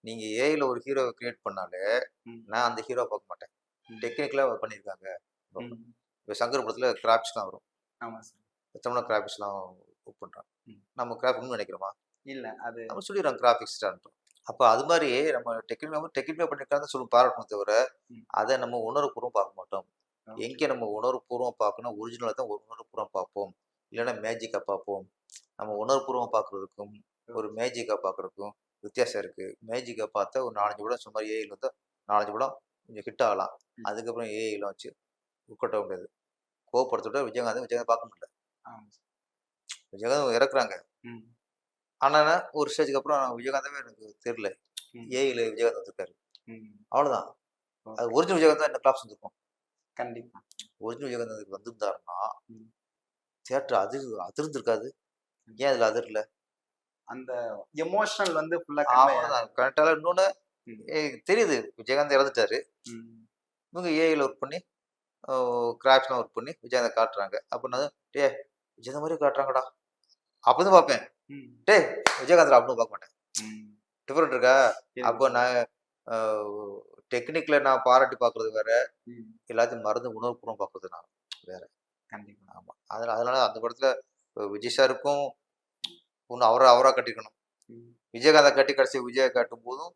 நீங்க ஏஐல ஒரு ஹீரோவ கிரியேட் பண்ணாலே, ம். நான் அந்த ஹீரோவ பார்க்க மாட்டேன். ம். டெக்னிக்கலா பண்ணியிருக்காங்க பார்ப்பேன். ம். இப்ப சங்கர் படத்துல கிராபிக்ஸ்லாம் வரும். ஆமா சார். எத்தன கிராபிக்ஸ்லாம் ஒர்க் பண்றாங்க. ம். நம்ம கிராபிக்ஸ்ன்னு நெனைக்கிறோமா? இல்ல. அது நம்ம சொல்லிடுறோம் கிராபிக்ஸ்டான்ட்டு. அப்ப அது மாரி நம்ம டெக்னிக்கலா பண்ணியிருக்காங்கன்னு பாராட்டணுமே தவிர, ம். அத நம்ம உணர்வுபூர்வமா பார்க்க மாட்டோம். ஓகே. எங்கே நம்ம உணர்வுபூர்வமா பார்க்கணும், ஒரிஜினலா தான் உணர்வுபூர்வமா பார்ப்போம். இல்லன்னா மேஜிக்கா பார்ப்போம். நம்ம உணர்வுபூர்வமா பார்க்குறதுக்கும், ஒரு ஓகே. மேஜிக்கா பார்க்குறதுக்கும் வித்தியாசம் இருக்கு. மேஜிக்கா பார்த்தா ஒரு 4, 5 படம் சும்மா ஏஐல வந்தா 4, 5 படம் கொஞ்சம் ஹிட் ஆகலாம். ம். அதுக்கப்புறம் ஏஐல வச்சு ஒர்க் அவுட் ஆக முடியாது. கோவப்படுத்திவிட்டா விஜயகாந்த் பார்க்க முடியல. ஆமா சார். விஜயகாந்த் இறக்குறாங்க. ம். ஆனா ஒரு ஸ்டேஜ்க்கு அப்புறம் விஜயகாந்தவே எனக்கு தெரியல. ம். ஏஐல விஜயகாந்த் வந்திருக்காரு. ம். அவ்வளோதான். அது ஓகே. ஒரிஜினல் விஜயகாந்த் தான் என்ன கிளாப்ஸ் வந்திருக்கும். கண்டிப்பா. ஒரிஜினல் விஜயகாந்த் வந்திருந்தாருன்னா, ம். தியேட்டர் அதிர்ந்திருக்காது. ஏன் அதுல அதிரல? அந்த எமோஷனல் வந்து ஃபுல்லா கன்வே அவ்வளோதான். ஆகுது. கரெக்ட்டா இன்னொன்னு ம். தெரியுது. விஜயகாந்த் இறந்துட்டாரு. ம். இவங்க ஏஐல ஒர்க் பண்ணி, ஓ கிராஃப்ட்ஸ்லாம் ஒர்க் பண்ணி விஜயகாந்த காட்டுறாங்க. அப்ப நான் டேய் விஜயகாந்த் மாரியே காட்டுறாங்கடா. அப்பதான் பார்ப்பேன். ம். டேய் விஜயகாந்த்டா அப்படின்னு பார்க்க மாட்டேன். ம். டிஃபரெண்ட் இருக்கா? இருக்கு அப்போ சார். நான் அ டெக்னிக்ல நான் பாராட்டி பார்க்குறது வேற. ம். எல்லாத்தையும் மறந்து உணர்வுபூர்வமா பார்க்குறது நான் வேற. கண்டிப்பா. ஆமா. அதனால அதனால அந்த படத்துல விஜய் சாருக்கும் இன்னும் அவரா கட்டிக்கணும். ம். விஜயகாந்த கட்டி கடைசி விஜய காட்டும்போதும்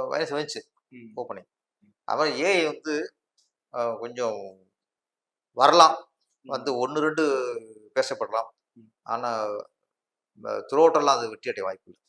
வயசு வந்துச்சு ம். ஓப்பனிங். அப்புறம் ஏஐ கொஞ்சம் வரலாம். ம். 1, 2 பேசப்படலாம். ம். ஆனா த்ரூ அவுட் எல்லாம் அது வெற்றி அடைய வாய்ப்பு இல்ல.